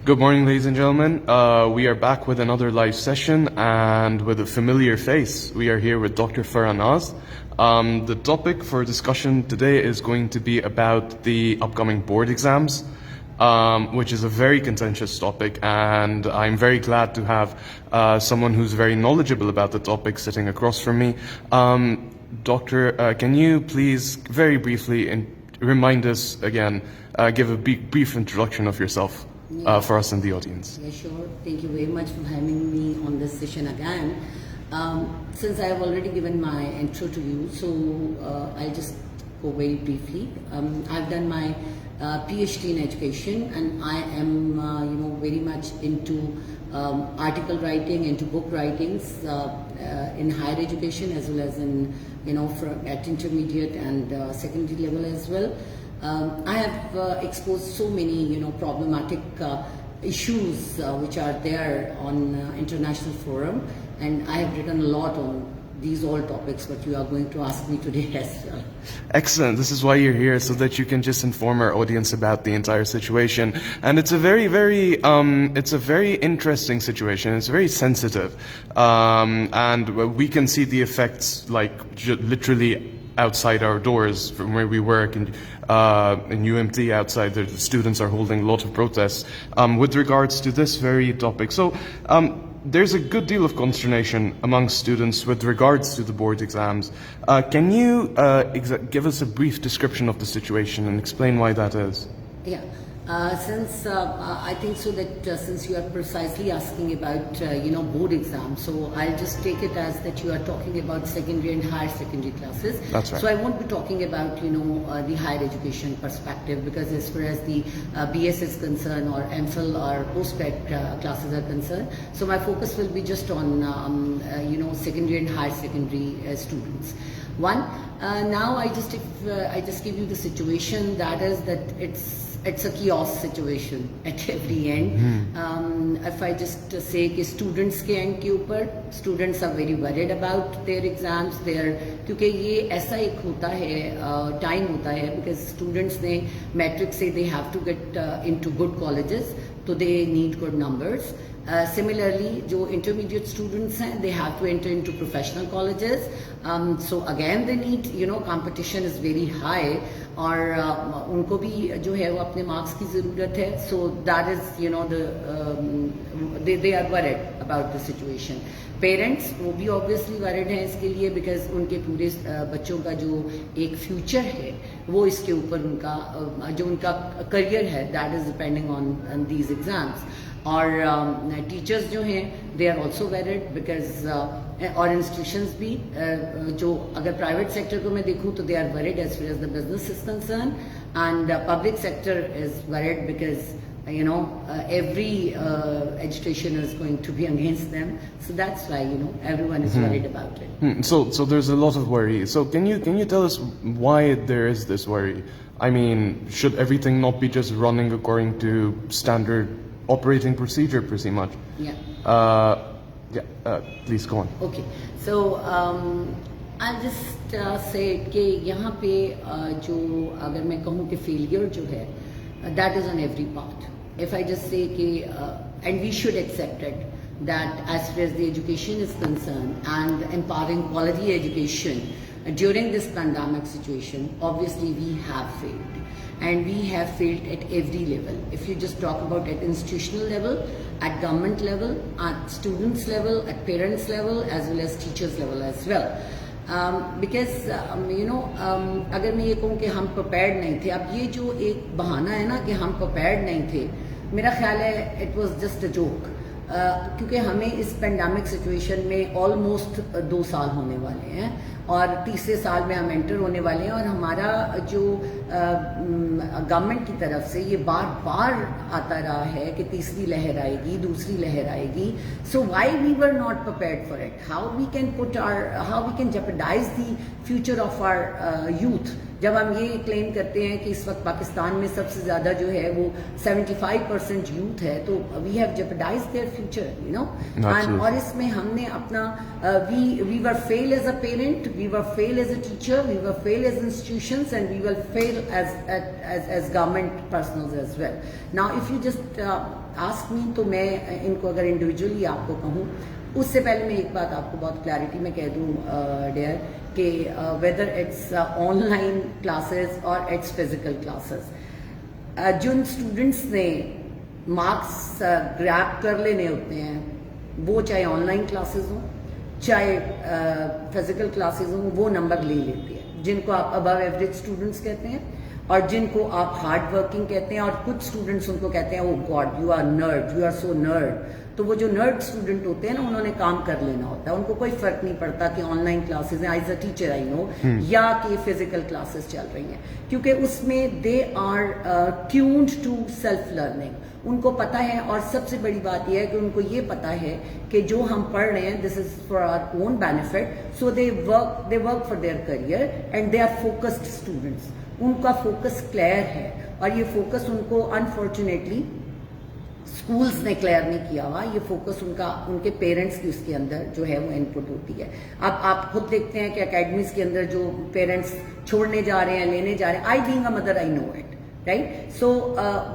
Good morning, ladies and gentlemen. We are back with another live session and with a familiar face. We are here with Dr. Farah Naz. The topic for discussion today is going to be about the upcoming board exams, which is a very contentious topic, and I'm very glad to have someone who's very knowledgeable about the topic sitting across from me. Doctor, can you please very briefly remind us again, give a brief introduction of yourself? For us in the audience. Yeah, sure. Thank you very much for having me on this session again. Since I have already given my intro to you, so I'll just go very briefly. I've done my PhD in education, and I am, very much into article writing, into book writings in higher education as well as in, at intermediate and secondary level as well. I have exposed so many, problematic issues which are there on international forum, and I have written a lot on these all topics, but you are going to ask me today as well. Excellent. This is why you're here, so that you can just inform our audience about the entire situation. And it's a very interesting situation. It's very sensitive, and we can see the effects literally outside our doors from where we work, and in UMT outside the students are holding a lot of protests with regards to this very topic. So there's a good deal of consternation among students with regards to the board exams. Can you give us a brief description of the situation and explain why that is? Yeah. Since I think so that since you are precisely asking about board exams, so I'll just take it as that you are talking about secondary and higher secondary classes. That's right. So I won't be talking about the higher education perspective, because as far as the BS is concerned, or MPhil or postgrad classes are concerned, so my focus will be just on secondary and higher secondary students. One, now I just give you the situation, that is that it's a chaos situation at every end. If I just say कि students के end के ऊपर, students are very worried about their exams. क्योंकि ये ऐसा एक होता है, time होता है, because students ने metric से they have to get into good colleges, so they need good numbers. Similarly, जो intermediate students हैं, they have to enter into professional colleges. So again, they need, competition is very high, और उनको भी जो है वो अपने marks की ज़रूरत है. So that is, they are worried about the situation. Parents वो भी obviously worried हैं इसके लिए, because उनके पूरे बच्चों का जो एक future है, वो इसके ऊपर उनका जो उनका career है, that is depending on these exams. और टीचर्स जो हैं they are also worried, because और इंस्टीट्यूशंस भी जो अगर प्राइवेट सेक्टर को मैं देखूँ तो they are worried as far as the business is concern, and public sector is worried because every education is going to be against them, so that's why everyone is worried about it. So there's a lot of worry. So can you tell us why there is this worry? I mean, should everything not be just running according to standard operating procedure pretty much? Please go on. Okay, so I'll just say कि यहाँ पे जो अगर मैं कहूँ कि failure जो है, that is on every part. If I just say कि and we should accept it, that as far as the education is concerned and empowering quality education during this pandemic situation, obviously we have failed. And we have failed at every level. If you just talk about at institutional level, at government level, at students level, at parents level, as well as teachers level as well. Because अगर मैं ये कहूँ कि हम prepared नहीं थे, अब ये जो एक बहाना है ना कि हम prepared नहीं थे, मेरा ख्याल है it was just a joke. क्योंकि हमें इस पेंडेमिक सिचुएशन में ऑलमोस्ट 2 साल होने वाले हैं, और तीसरे साल में हम एंटर होने वाले हैं, और हमारा जो गवर्नमेंट की तरफ से ये बार बार आता रहा है कि तीसरी लहर आएगी, दूसरी लहर आएगी. So why we were not prepared for it? How we can jeopardise the future of our youth जब हम ये क्लेम करते हैं कि इस वक्त पाकिस्तान में सबसे ज़्यादा जो है वो 75% यूथ है, तो we have jeopardised their future, you know. And और इसमें हमने अपना we were fail as a parent, we were fail as a teacher, we were fail as institutions and we will fail as government personnels as well. Now if you just ask me, तो मैं इनको अगर individually आपको कहूँ, उससे पहले मैं एक बात आपको बहुत क्लैरिटी में कह दूँ डियर, कि वेदर इट्स ऑनलाइन क्लासेस और इट्स फिजिकल क्लासेस, जिन स्टूडेंट्स ने मार्क्स ग्रैब कर लेने होते हैं, वो चाहे ऑनलाइन क्लासेस हों चाहे फिजिकल क्लासेस हों, वो नंबर ले लेते हैं, जिनको आप अबव एवरेज स्टूडेंट्स कहते हैं और जिनको आप हार्ड वर्किंग कहते हैं, और कुछ स्टूडेंट्स उनको कहते हैं oh God you are nerd, you are so nerd. तो वो जो नर्ड स्टूडेंट होते हैं ना, उन्होंने काम कर लेना होता है, उनको कोई फर्क नहीं पड़ता कि ऑनलाइन क्लासेस हैं, as a teacher I know, या कि फिजिकल क्लासेस चल रही हैं, क्योंकि उसमें they are tuned to self learning. उनको पता है, और सबसे बड़ी बात यह है कि उनको ये पता है कि जो हम पढ़ रहे हैं this is for our own benefit, so they work for their career and they are focused students. उनका फोकस क्लियर है, और ये फोकस उनको अनफॉर्चुनेटली स्कूल्स ने क्लियर नहीं किया हुआ, ये फोकस उनके पेरेंट्स की उसके अंदर जो है वो इनपुट होती है। अब आप खुद देखते हैं कि एकेडमीज के अंदर जो पेरेंट्स छोड़ने जा रहे हैं, लेने जा रहे हैं, I being a mother I know it, right. So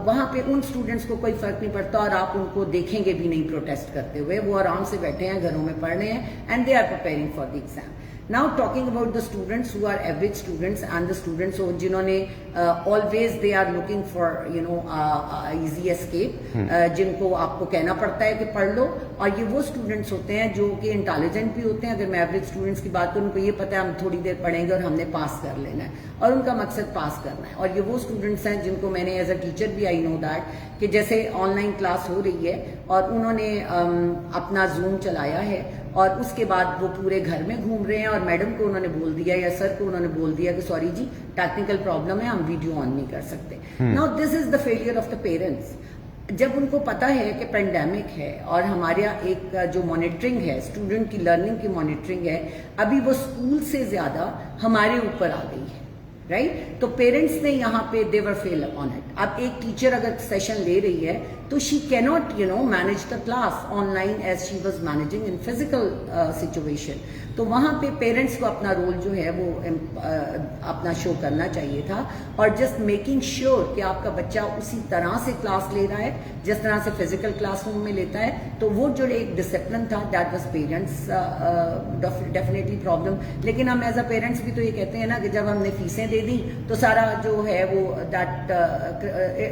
वहाँ पे उन स्टूडेंट्स को कोई फर्क नहीं पड़ता, और आप उनको देखेंगे भी नहीं प्रोटेस्ट करते हुए, वो आराम से बैठे हैं, घरों में पढ़ रहे हैं, and they are preparing for the exam. Now talking about the students who are average students and the students who जिन्होंने always they are looking for you know easy escape, जिनको आपको कहना पड़ता है कि पढ़ लो, और ये वो स्टूडेंट्स होते हैं जो कि इंटेलिजेंट भी होते हैं। अगर मैं एवरेज स्टूडेंट्स की बात करूँ, उनको ये पता है हम थोड़ी देर पढ़ेंगे और हमने पास कर लेना है, और उनका मकसद पास करना है। और ये वो स्टूडेंट्स हैं जिनको मैंने एज अ टीचर भी आई नो दैट कि जैसे ऑनलाइन क्लास हो रही है और उन्होंने अपना जूम चलाया है, और उसके बाद वो पूरे घर में घूम रहे हैं, और मैडम को उन्होंने बोल दिया या सर को उन्होंने बोल दिया कि सॉरी जी टेक्निकल प्रॉब्लम है, हम वीडियो ऑन नहीं कर सकते। Now this is the failure of the parents. जब उनको पता है कि पेंडेमिक है और हमारे एक जो मॉनिटरिंग है, स्टूडेंट की लर्निंग की मॉनिटरिंग है, अभी वो स्कूल से ज्यादा हमारे ऊपर आ गई है, राइट। तो पेरेंट्स ने यहाँ पे देवर फेल ऑन इट। अब एक टीचर अगर सेशन ले रही है तो she cannot you know manage the class online as she was managing in physical situation. तो वहाँ पे पेरेंट्स को अपना रोल जो है वो अपना शो करना चाहिए था, और जस्ट मेकिंग श्योर कि आपका बच्चा उसी तरह से क्लास ले रहा है जिस तरह से फिजिकल क्लासरूम में लेता है। तो वो जो एक डिसिप्लिन था that was parents definitely problem. लेकिन हम एज अ पेरेंट्स भी तो ये कहते हैं ना कि जब हमने फीसें दे दी तो सारा जो है वो that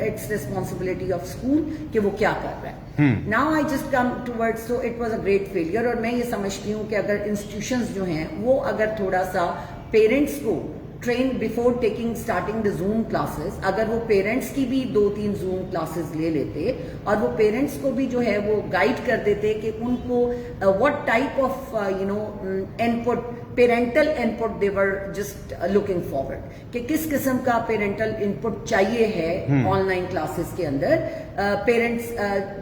it's responsibility of school कि वो क्या कर रहा है। Now I just come towards, so it was a great failure. और मैं ये समझती हूँ कि अगर इंस्टीट्यूशंस जो हैं वो अगर थोड़ा सा पेरेंट्स को train before taking starting the zoom classes, अगर वो पेरेंट्स की भी 2-3 जूम क्लासेस ले लेते और वो पेरेंट्स को भी जो है वो गाइड कर देते कि उनको what type of you know input, parental input they were just looking forward, कि किस किस्म का पेरेंटल इनपुट चाहिए है ऑनलाइन क्लासेस के अंदर, parents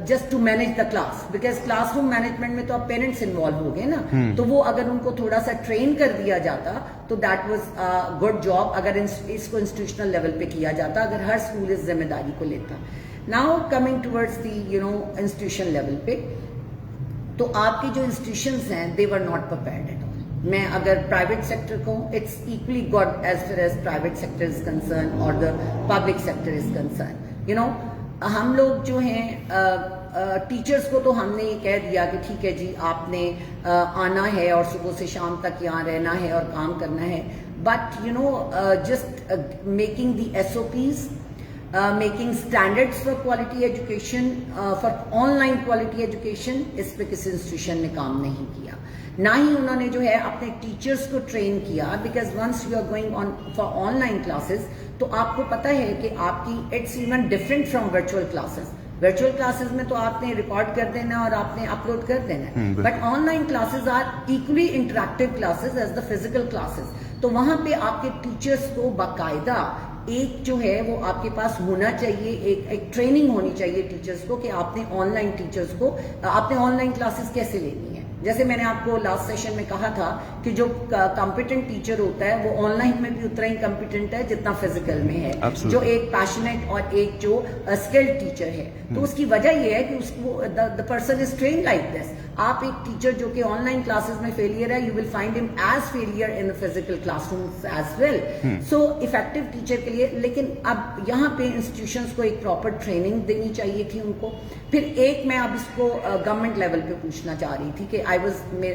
just to manage the class, because classroom management में तो अब पेरेंट्स इन्वॉल्व हो गए ना। तो वो अगर उनको थोड़ा सा ट्रेन कर दिया जाता तो दैट वाज गुड जॉब, अगर इसको इंस्टीट्यूशनल लेवल पे किया जाता, अगर हर स्कूल इस जिम्मेदारी को लेता। Now coming towards the you know institution level पे, तो आपके जो इंस्टीट्यूशंस हैं they were not prepared at all. मैं अगर प्राइवेट सेक्टर को, it's equally good as far as private sector is concern और the public sector is concern. You know हम लोग जो हैं टीचर्स को तो हमने ये कह दिया कि ठीक है जी आपने आना है और सुबह से शाम तक यहाँ रहना है और काम करना है, but you know just making the SOPs, making standards for quality education, for online quality education, इस पे किसी इंस्टीट्यूशन ने काम नहीं किया। ना ही उन्होंने जो है अपने टीचर्स को ट्रेन किया, because once you are going on for online classes तो आपको पता है कि आपकी it's even different from virtual classes. Virtual classes में तो आपने रिकॉर्ड कर देना और आपने अपलोड कर देना, but online classes are equally interactive classes as the physical classes. तो वहां पे आपके टीचर्स को बाकायदा एक जो है वो आपके पास होना चाहिए, एक ट्रेनिंग होनी चाहिए टीचर्स को कि आपने ऑनलाइन टीचर्स को, आपने ऑनलाइन क्लासेस कैसे लेनी है। जैसे मैंने आपको लास्ट सेशन में कहा था कि जो कॉम्पिटेंट टीचर होता है वो ऑनलाइन में भी उतना ही कॉम्पिटेंट है जितना फिजिकल में है। Absolutely. जो एक पैशनेट और एक जो स्किल्ड टीचर है, तो उसकी वजह ये है कि उसको the person is train like this. आप एक टीचर जो कि ऑनलाइन क्लासेस में फेलियर है, you will find him as failure in physical classrooms as well. So effective teacher के लिए, लेकिन अब यहाँ पे इंस्टीट्यूशंस को एक प्रॉपर ट्रेनिंग देनी चाहिए थी उनको। फिर एक मैं अब इसको गवर्नमेंट लेवल पे पूछना चाह रही थी कि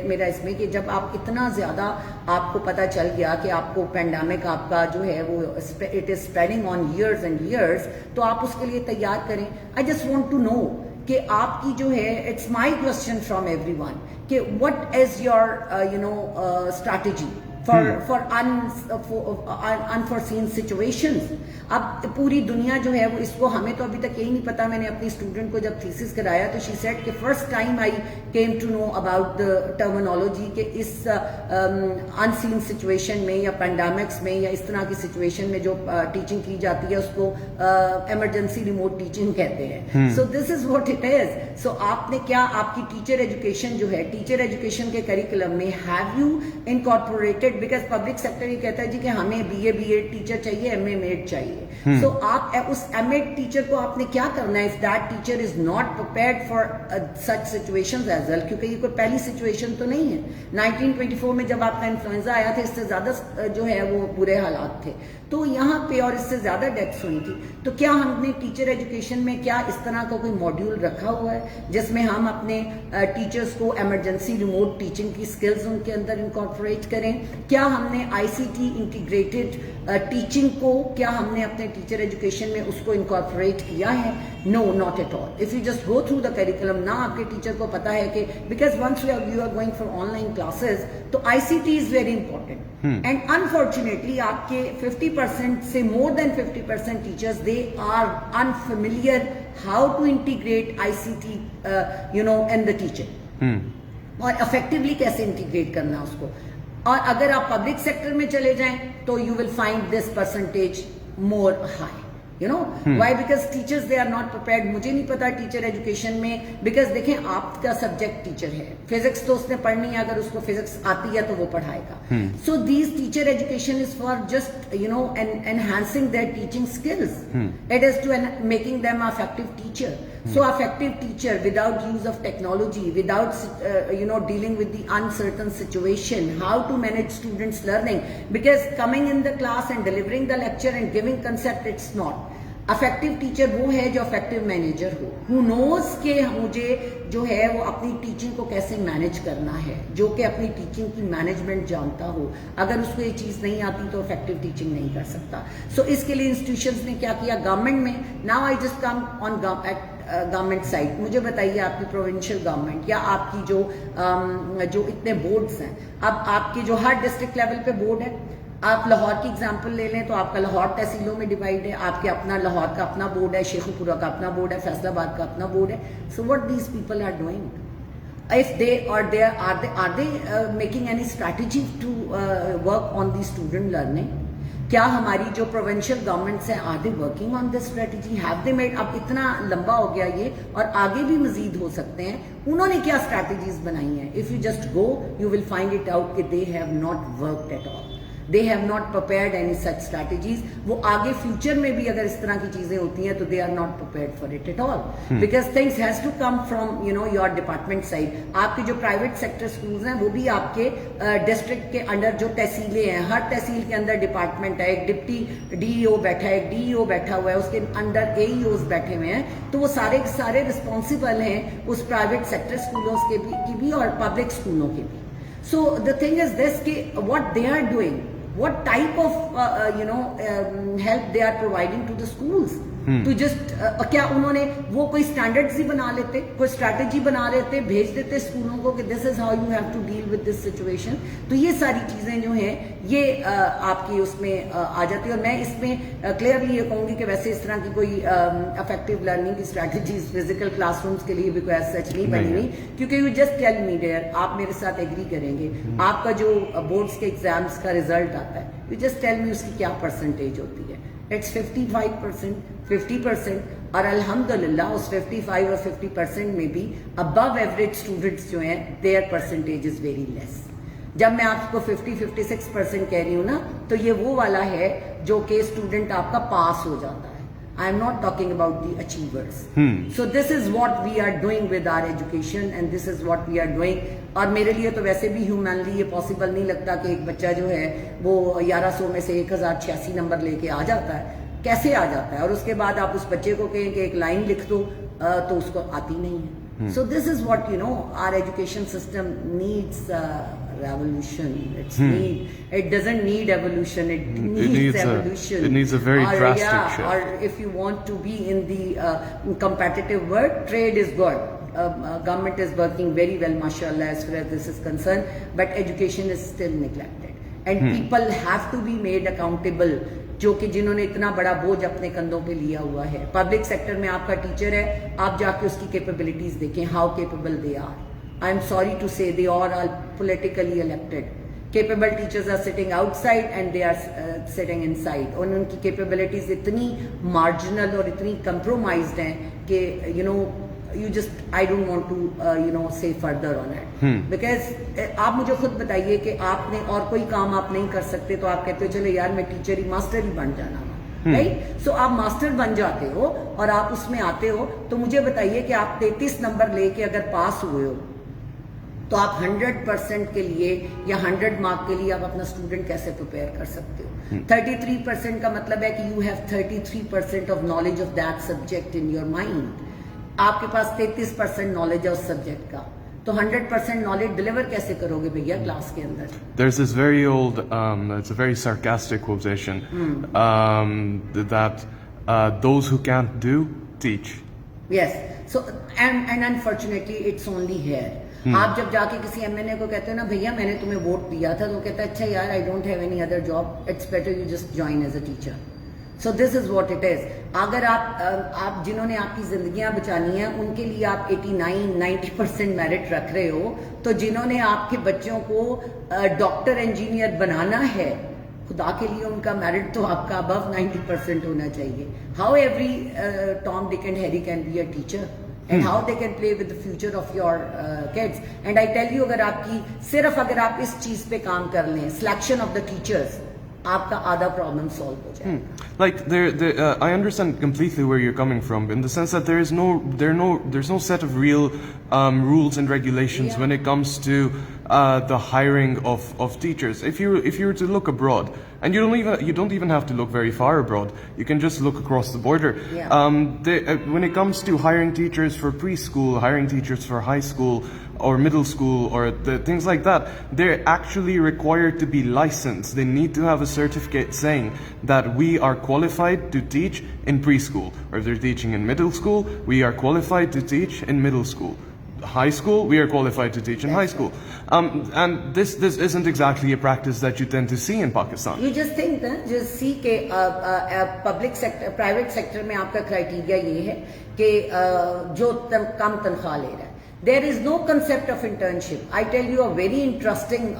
मेरा इसमें कि जब आप इतना ज्यादा आपको पता चल गया कि आपको पेंडेमिक आपका जो है वो it is spreading on years and years, तो आप उसके लिए तैयार करें। I just want to know कि आपकी जो है, it's my question from everyone कि what is your strategy for unforeseen situations. अब पूरी दुनिया जो है वो इसको, हमें तो अभी तक यही नहीं पता। मैंने अपनी स्टूडेंट को जब थीसिस कराया तो शी सेड कि first time I came to know about the terminology कि इस अनसीन सिचुएशन में या पेंडेमिक्स में या इस तरह की सिचुएशन में जो टीचिंग की जाती है उसको इमरजेंसी रिमोट टीचिंग कहते हैं। So this is what it is. So आपने क्या, आपकी टीचर एजुकेशन जो है, टीचर एजुकेशन के करिकुलम में have you incorporated, because public sector ये कहता है जी कि हमें बीए बीएड टीचर चाहिए, एमए मेड चाहिए। सो आप उस एमएड टीचर को आपने क्या करना है if that teacher is not prepared for such situations as well, क्योंकि ये कोई पहली सिचुएशन तो नहीं है। 1924 में जब आपका इन्फ्लुएंजा आया था, इससे ज्यादा जो है वो बुरे हालात थे, तो यहाँ पे और इससे ज्यादा डेथ्स हुई थी। तो क्या हमने टीचर एजुकेशन में क्या इस तरह का कोई मॉड्यूल रखा हुआ है जिसमें हम अपने टीचर्स को इमरजेंसी रिमोट टीचिंग की स्किल्स उनके अंदर इनकॉर्पोरेट करें? क्या हमने आईसीटी इंटीग्रेटेड टीचिंग को, क्या हमने अपने टीचर एजुकेशन में उसको इनकॉर्पोरेट किया है? No, not at all. If you just go through the curriculum, ना आपके टीचर को पता है कि because once you are going for online classes, तो ICT is very important. And unfortunately आपके 50% से more than 50% teachers, they are unfamiliar how to integrate ICT in the teacher, और इफेक्टिवली कैसे इंटीग्रेट करना उसको। और अगर आप पब्लिक सेक्टर में चले जाएं तो you will find this percentage more high, you know why? Because teachers they are not prepared. मुझे नहीं पता टीचर एजुकेशन में, बिकॉज देखें आपका सब्जेक्ट टीचर है, फिजिक्स तो उसने पढ़नी है, अगर उसको फिजिक्स आती है तो वो पढ़ाएगा। So these teacher education is for just enhancing their teaching skills, it is to making them effective teacher. So effective teacher without use of technology, without dealing with the uncertain situation, how to manage students learning, because coming in the class and delivering the lecture and giving concept, it's not effective teacher। वो है जो effective manager हो, who knows कि मुझे जो है वो अपनी टीचिंग को कैसे मैनेज करना है, जो कि अपनी टीचिंग की मैनेजमेंट जानता हो। अगर उसको ये चीज नहीं आती तो इफेक्टिव टीचिंग नहीं कर सकता। सो इसके लिए इंस्टीट्यूशंस ने क्या किया, गवर्नमेंट में, now I just come on government side. मुझे बताइए आपकी प्रोविंशियल गवर्नमेंट या आपकी जो इतने बोर्ड्स हैं, अब आपकी जो हर डिस्ट्रिक्ट लेवल पे बोर्ड है, आप लाहौर की एग्जांपल ले लें तो आपका लाहौर तहसीलों में डिवाइड है, आपके अपना लाहौर का अपना बोर्ड है, शेखुपुरा का अपना बोर्ड है, फैसलाबाद का अपना बोर्ड है। So what these people are doing, if they are they making any strategy to work on the student learning? क्या हमारी जो प्रोविंशियल गवर्नमेंट्स हैं, are they working on this strategy? Have they made? अब इतना लंबा हो गया ये और आगे भी मजीद हो सकते हैं। उन्होंने क्या स्ट्रेटेजीज बनाई हैं? If you just go you will find it out कि they have not worked at all, they have not prepared any such strategies. वो आगे फ्यूचर में भी अगर इस तरह की चीजें होती हैं तो they are not prepared for it at all, because things has to come from your department side. आपके जो प्राइवेट सेक्टर स्कूल्स हैं वो भी आपके डिस्ट्रिक्ट के अंडर जो तहसीलें हैं, हर तहसील के अंदर डिपार्टमेंट है, एक डिप्टी डीईओ बैठा है, एक डीईओ बैठा हुआ है, उसके अंडर एईओज बैठे हुए हैं। तो वो सारे सारे रिस्पॉन्सिबल हैं उस प्राइवेट सेक्टर स्कूलों की भी और पब्लिक स्कूलों के भी। So the thing is this कि what they are doing, what type of help they are providing to the schools to just क्या उन्होंने वो कोई स्टैंडर्ड्स ही बना लेते, कोई स्ट्रैटेजी बना लेते, भेज देते स्कूलों को कि this is how you have to deal with this situation? तो ये सारी चीजें जो हैं ये आपकी उसमें आ जाती है। और मैं इसमें क्लियरली ये कहूंगी कि वैसे इस तरह की कोई इफेक्टिव लर्निंग की स्ट्रैटेजीज फिजिकल क्लासरूम्स के लिए भी कोई सच नहीं बनी हुई, क्योंकि you just tell me there, आप मेरे साथ एग्री करेंगे, आपका जो बोर्ड्स के एग्जाम्स का रिजल्ट आता है, यू जस्ट टेल मी उसकी क्या परसेंटेज होती है। इट्स 55%, 50%, और अल्हम्दुलिल्लाह उस 55 और 50% में भी अबव एवरेज स्टूडेंट्स जो हैं their percentage is very less. जब मैं आपको 50-56% कह रही हूँ ना, तो ये वो वाला है जो कि स्टूडेंट आपका पास हो जाता है। I am not talking about the achievers. So this is what we are doing with our education and this is what we are doing. और मेरे लिए तो वैसे भी ह्यूमनली ये पॉसिबल नहीं लगता कि एक बच्चा जो है वो 1100 में से 1086 नंबर लेके आ जाता है। कैसे आ जाता है? और उसके बाद आप उस बच्चे को कहें कि एक लाइन लिख दो तो उसको आती नहीं है। So this is what you know our education system needs revolution. It doesn't need evolution. It needs evolution. It needs a very drastic shift. Or if you want to be in the competitive world, trade is good. Government is working very well, mashallah, as far as this is concerned. But education is still neglected, and people have to be made accountable. जो कि जिन्होंने इतना बड़ा बोझ अपने कंधों पे लिया हुआ है। पब्लिक सेक्टर में आपका टीचर है, आप जाके उसकी कैपेबिलिटीज देखें, how capable they are. I am sorry to say they all are politically elected. Capable teachers are sitting outside and they are sitting inside. और उनकी capabilities इतनी marginal और इतनी compromised हैं कि you know you just I don't want to you know say further on it. Because आप मुझे खुद बताइए कि आपने और कोई काम आप नहीं कर सकते तो आप कहते हो चलो यार मैं टीचर ही मास्टर ही बन जाना। राइट? सो आप मास्टर बन जाते हो और आप उसमें आते हो, तो मुझे बताइए कि आप 33 नंबर लेके अगर पास हुए हो तो आप 100% के लिए या 100 मार्क के लिए आप अपना स्टूडेंट कैसे प्रिपेयर कर सकते हो? 33% का मतलब है कि you have 33% of knowledge of that subject in your mind. आपके पास 33% नॉलेज है उस सब्जेक्ट का, तो 100% नॉलेज डिलीवर कैसे करोगे भैया क्लास के अंदर? There's this very old, it's a very sarcastic quotation that those who can't do teach. Yes. So and unfortunately it's only here. आप जब जाके किसी एमएनए को कहते हो ना भैया मैंने तुम्हें वोट दिया था, तो कहता है अच्छा यार I don't have any other job, it's better you just join as a teacher. So this is what it is. अगर आप जिन्होंने आपकी जिंदगियां बचानी है उनके लिए आप 89-90% मेरिट रख रहे हो, तो जिन्होंने आपके बच्चों को डॉक्टर इंजीनियर बनाना है, खुदा के लिए उनका मेरिट तो आपका अबव 90% होना चाहिए। How every Tom Dick and Harry can be a teacher and how they can play with the future of your kids. And I tell you, अगर आप इस चीज पे काम कर लें, selection of the teachers, आपका आधा प्रॉब्लम सॉल्व हो जाए। Like I understand completely where you're coming from, in the sense that there's no set of real rules and regulations when it comes to the hiring of teachers. If you were to look abroad, and you don't even have to look very far abroad, you can just look across the border. When it comes to hiring teachers for preschool, hiring teachers for high school or middle school or things like that, they're actually required to be licensed. They need to have a certificate saying that we are qualified to teach in preschool, or if they're teaching in middle school, we are qualified to teach in middle school. High school, we are qualified to teach in high school. And this isn't exactly a practice that you tend to see in Pakistan. You just think that, just see के public sector, private sector में आपका criteria ये है कि जो कम तनख्वाह ले रहा है। There is no concept of internship. I tell you a very interesting,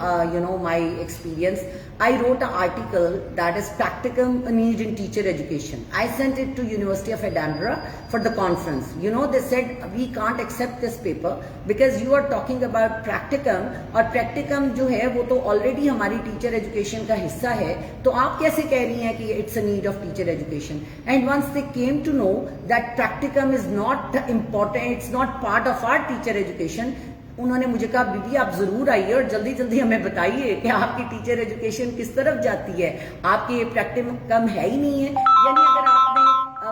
my experience. I wrote an article that is practicum need in teacher education. I sent it to University of Edinburgh for the conference. They said we can't accept this paper because you are talking about practicum, और practicum जो है वो तो already हमारी teacher education का हिस्सा है, तो आप कैसे कह रही हैं कि it's a need of teacher education? And once they came to know that practicum is not important, it's not part of our teacher education, उन्होंने मुझे कहा बीबी आप जरूर आइए और जल्दी जल्दी हमें बताइए कि आपकी टीचर एजुकेशन किस तरफ जाती है, आपकी ये प्रैक्टिकम है ही नहीं है। यानी अगर आपने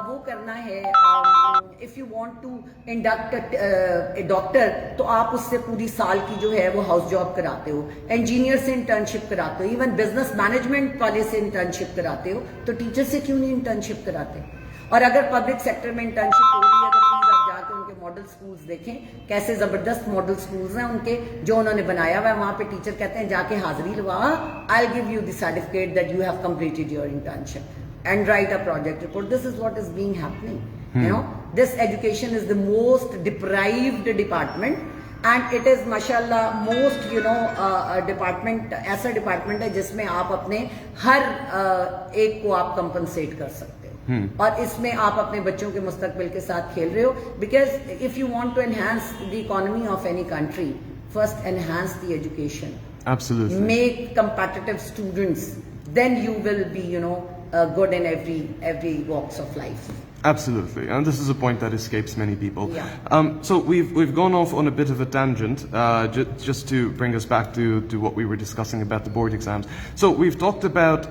वो करना है, if you want to induct a doctor, तो आप उससे पूरी साल की जो है वो हाउस जॉब कराते हो, इंजीनियर से इंटर्नशिप कराते हो, इवन बिजनेस मैनेजमेंट वाले से इंटर्नशिप कराते हो, तो टीचर से क्यों नहीं इंटर्नशिप कराते? और अगर पब्लिक सेक्टर में इंटर्नशिप हो रही है तो प्लीज आप जाके उनके मॉडल स्कूल्स देखें, कैसे जबरदस्त मॉडल स्कूल्स हैं उनके जो उन्होंने बनाया हुआ है। वहां पे टीचर कहते हैं जाके हाजिरी लगा, I will give you the certificate that you have completed your internship and right a project report. This is what is being happening. This education is the most deprived department and it is माशाल्लाह most department, ऐसा department है जिसमें आप अपने हर एक को आप compensate कर सकते हो। और इसमें आप अपने बच्चों के मुस्तकबिल के साथ खेल रहे हो. Because if you want to enhance the economy of any country, first enhance the education. Absolutely. Make competitive students, then you will be, good in every walks of life. Absolutely, and this is a point that escapes many people. Yeah. So we've gone off on a bit of a tangent, just to bring us back to what we were discussing about the board exams. So we've talked about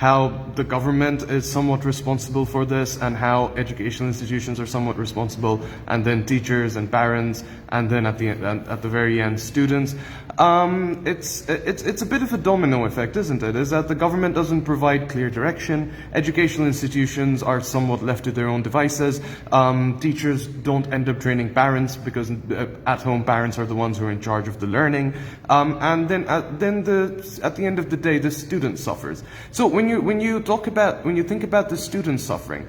how the government is somewhat responsible for this, and how educational institutions are somewhat responsible, and then teachers and parents, and then at the very end, students. It's a bit of a domino effect, isn't it? Is that the government doesn't provide clear direction, educational institutions are somewhat left to their own devices, teachers don't end up training parents because at home parents are the ones who are in charge of the learning, and then at the end of the day, the student suffers. So when you think about the students suffering,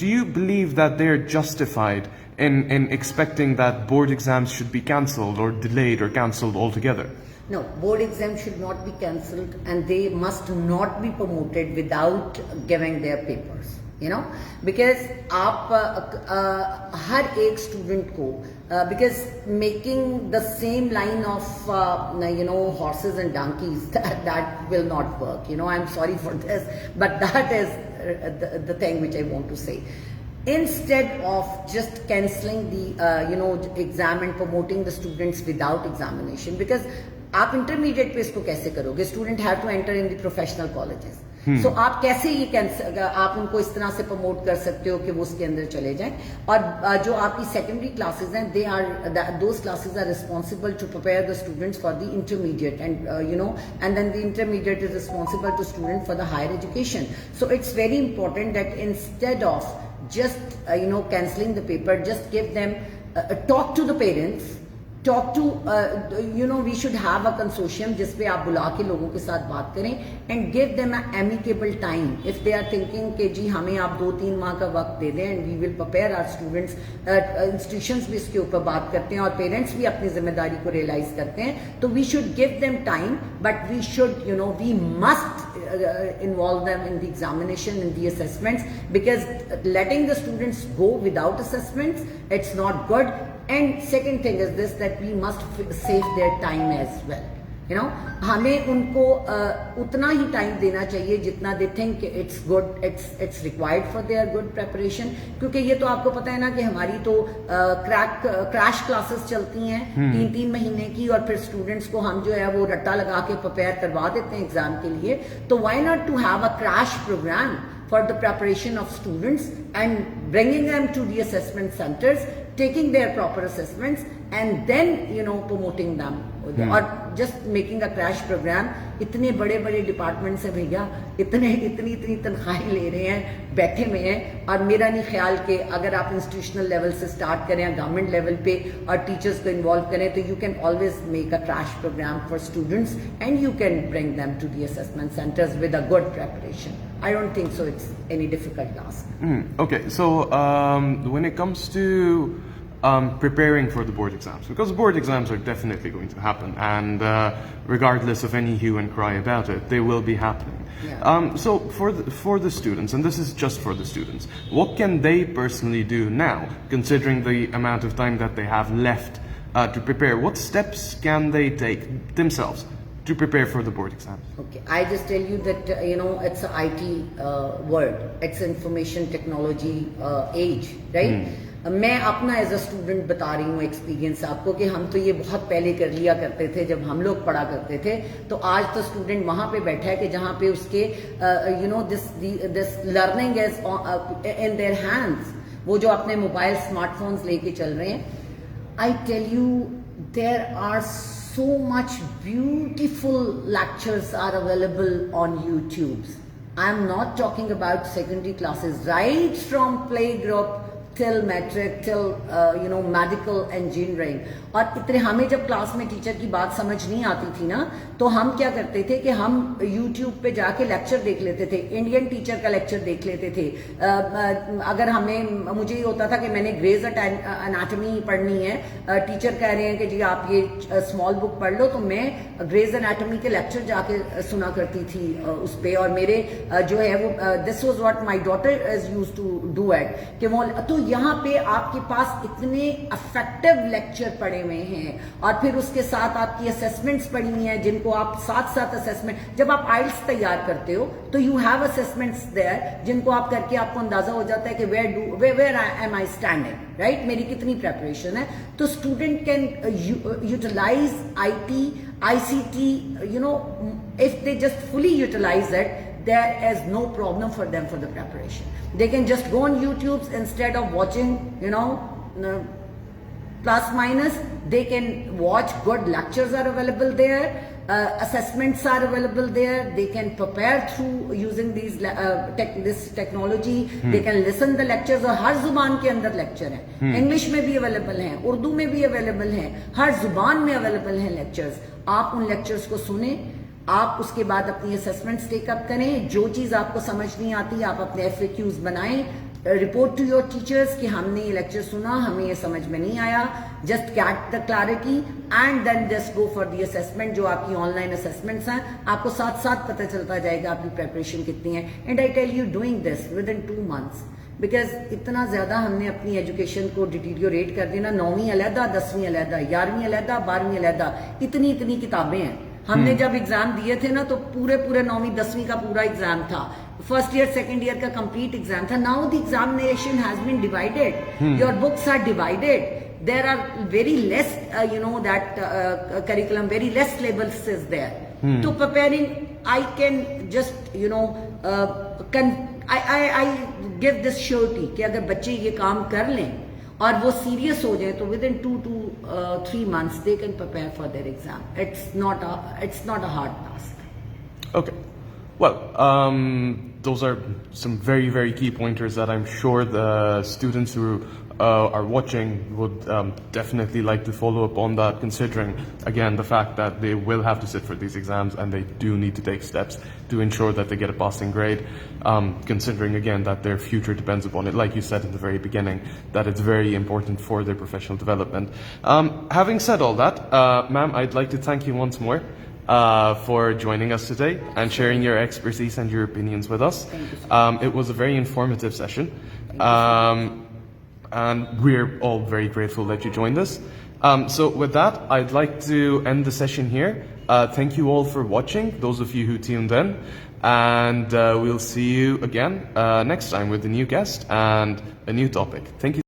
do you believe that they're justified in expecting that board exams should be cancelled or delayed or cancelled altogether? No, board exams should not be cancelled, and they must not be promoted without giving their papers. Because आप हर एक student को, because making the same line of horses and donkeys, that will not work. I'm sorry for this, but that is the thing which I want to say. Instead of just cancelling the exam and promoting the students without examination, because आप intermediate पे इसको कैसे करोगे? Student have to enter in the professional colleges. So आप कैसे ये आप उनको इस तरह से प्रमोट कर सकते हो कि वो उसके अंदर चले जाएं? और जो आपकी सेकेंडरी क्लासेस हैं, they are those classes are responsible to prepare the students for the intermediate, and then the intermediate is responsible to student for the higher education. So it's very important that instead of just cancelling the paper, just give them talk to the parents, talk to we should have a consortium जिसपे आप बुला के लोगों के साथ बात करें, and give them an amicable time if they are thinking कि जी हमें आप 2-3 माह का वक्त दे दें, and we will prepare our students. Institutions भी इसके ऊपर बात करते हैं और पेरेंट्स भी अपनी जिम्मेदारी को रियलाइज करते हैं, तो we should give them time, but we should we must involve them in the examination and the assessments, because letting the students go without assessments, it's not good. And second thing is this, that we must save their time as well. हमें उनको उतना ही time देना चाहिए जितना they think it's good, it's required for their good preparation. क्योंकि ये तो आपको पता है ना कि हमारी तो क्रैश क्लासेस चलती हैं 3-3 महीने की, और फिर स्टूडेंट्स को हम जो है वो रट्टा लगा के प्रिपेयर करवा देते हैं एग्जाम के लिए. तो why not to have a crash programme for the preparation of students and bringing them to the assessment centers, taking their proper assessments, and then promoting them. और just making a crash program. इतने बड़े बड़े departments हैं भैया, इतनी तनख्वाहें ले रहे हैं, बैठे हुए हैं, और मेरा नहीं ख्याल कि अगर आप इंस्टीट्यूशनल लेवल से स्टार्ट करें, गवर्नमेंट लेवल पे, और टीचर्स को इन्वॉल्व करें, तो you can always make a crash programme for students, and you can bring them to the assessment centres with a good preparation. I don't think so it's any difficult task. Okay, so when it comes to preparing for the board exams, because board exams are definitely going to happen, and regardless of any hue and cry about it, they will be happening. Yeah. So for the students, and this is just for the students, what can they personally do now, considering the amount of time that they have left to prepare? What steps can they take themselves to prepare for the board exams? Okay, I just tell you that it's an IT world, it's information technology age, right? मैं अपना as a student बता रही हूँ experience आपको, कि हम तो ये बहुत पहले कर लिया करते थे जब हम लोग पढ़ा करते थे. तो आज तो स्टूडेंट वहां पे बैठा है कि जहाँ पे उसके this learning is in their hands, वो जो अपने मोबाइल स्मार्टफोन्स लेके चल रहे हैं. I tell you there are so much beautiful lectures are available on YouTube. I am not talking about secondary classes, right from playgroup till metric, till medical engineering. और इतने हमें जब क्लास में teacher की बात समझ नहीं आती थी ना, तो हम क्या करते थे कि हम YouTube पे जाके लेक्चर देख लेते थे, इंडियन टीचर का लेक्चर देख लेते थे. अगर मुझे ये होता था कि मैंने ग्रेज एनाटॉमी पढ़नी है, टीचर कह रहे हैं कि जी आप ये स्मॉल बुक पढ़ लो, तो मैं ग्रेज एनाटॉमी के लेक्चर जाके सुना करती थी उस पे. और मेरे जो है वो this was what my daughter is used to do it कि वो. तो यहाँ पे आपके पास इतने इफेक्टिव लेक्चर पड़े हुए हैं, और फिर उसके साथ आपकी असेसमेंट्स पड़ी हुई हैं जिनको आप साथ साथ असेसमेंट, जब आप आइल्स तैयार करते हो तो यू हैव असेसमेंट्स देयर जिनको आप करके आपको अंदाजा हो जाता है कि where am I standing, right, मेरी कितनी प्रेपरेशन है. तो student can utilise IT, ICT, if they just fully utilize it, there is no problem for them for the preparation. They can just go on YouTube instead of watching, plus minus. They can watch good lectures are available there. Assessments are available there. They can prepare through using this technology. They can listen the lectures. और हर जुबान के अंदर lecture हैं. English में भी available हैं, उर्दू में भी अवेलेबल हैं, हर जुबान में अवेलेबल हैं लेक्चर्स. आप उन लेक्चर्स को सुने, आप उसके बाद अपनी असेसमेंट्स टेकअप करें. जो चीज आपको समझ नहीं आती आप अपने FAQs बनाएं, रिपोर्ट टू योर टीचर्स कि हमने ये लेक्चर सुना, हमें ये समझ में नहीं आया. Just get the clarity and then just go for the assessment. जो आपकी ऑनलाइन असेसमेंट्स हैं, आपको साथ साथ पता चलता जाएगा आपकी प्रेपरेशन कितनी है. And I tell you doing this within 2 months, because इतना ज्यादा हमने अपनी एजुकेशन को डिटीरियोरेट कर देना. 9वीं अलहदा, 10वीं अलहदा, 11वीं अलहदा, 12वीं अलहदा, इतनी किताबें हैं. हमने जब एग्जाम दिए थे ना, तो पूरे 9वीं 10वीं का पूरा एग्जाम था. फर्स्ट ईयर सेकंड ईयर का कंप्लीट एग्जाम था. Now the examination has been divided, your books are divided, there are very less that curriculum, very less syllabus is there. So preparing, I can just I give this surety कि अगर बच्चे ये काम कर लें और वो सीरियस हो जाए, तो within 2 to 3 months they can prepare for their exam. It's not a hard task. Okay. Well, those are some very, very key pointers that I'm sure the students who are watching would definitely like to follow up on that, considering again the fact that they will have to sit for these exams and they do need to take steps to ensure that they get a passing grade, considering again that their future depends upon it, like you said in the very beginning, that it's very important for their professional development. Having said all that, ma'am, I'd like to thank you once more for joining us today and sharing your expertise and your opinions with us. Thank you so much. It was a very informative session. And we're all very grateful that you joined us. So with that, I'd like to end the session here. Thank you all for watching, those of you who tuned in. And we'll see you again next time with a new guest and a new topic. Thank you.